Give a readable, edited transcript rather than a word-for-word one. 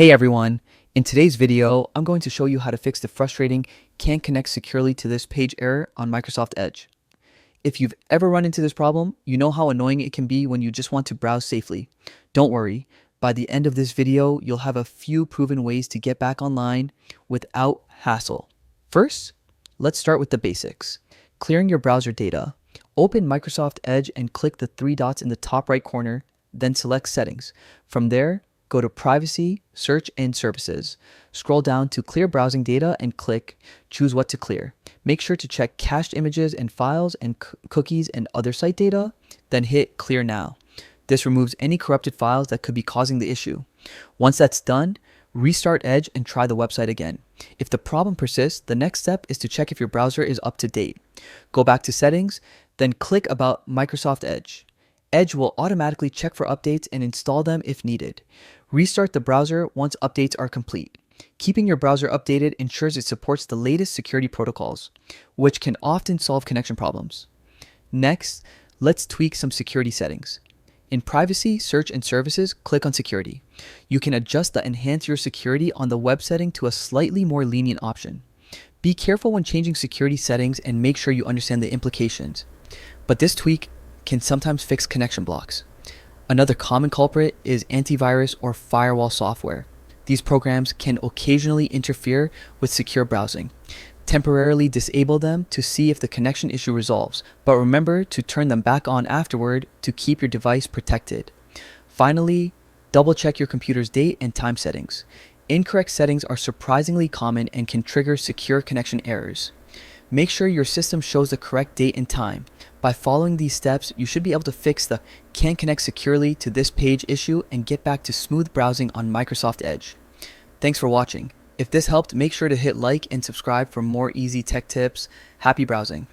Hey everyone! In today's video, I'm going to show you how to fix the frustrating "can't connect securely to this page" error on Microsoft Edge. If you've ever run into this problem, you know how annoying it can be when you just want to browse safely. Don't worry, by the end of this video, you'll have a few proven ways to get back online without hassle. First, let's start with the basics. Clearing your browser data. Open Microsoft Edge and click the three dots in the top right corner, then select Settings. From there, go to Privacy, Search and Services. Scroll down to Clear Browsing Data and choose what to clear. Make sure to check cached images and files and cookies and other site data, then hit Clear Now. This removes any corrupted files that could be causing the issue. Once that's done, restart Edge and try the website again. If the problem persists, the next step is to check if your browser is up to date. Go back to Settings, then click About Microsoft Edge. Edge will automatically check for updates and install them if needed. Restart the browser once updates are complete. Keeping your browser updated ensures it supports the latest security protocols, which can often solve connection problems. Next, let's tweak some security settings. In Privacy, Search and Services, click on Security. You can adjust the Enhance Your Security on the web setting to a slightly more lenient option. Be careful when changing security settings and make sure you understand the implications. But this tweak can sometimes fix connection blocks. Another common culprit is antivirus or firewall software. These programs can occasionally interfere with secure browsing. Temporarily disable them to see if the connection issue resolves, but remember to turn them back on afterward to keep your device protected. Finally, double check your computer's date and time settings. Incorrect settings are surprisingly common and can trigger secure connection errors. Make sure your system shows the correct date and time. By following these steps, you should be able to fix the "can't connect securely to this page" issue and get back to smooth browsing on Microsoft Edge. Thanks for watching. If this helped, make sure to hit like and subscribe for more easy tech tips. Happy browsing!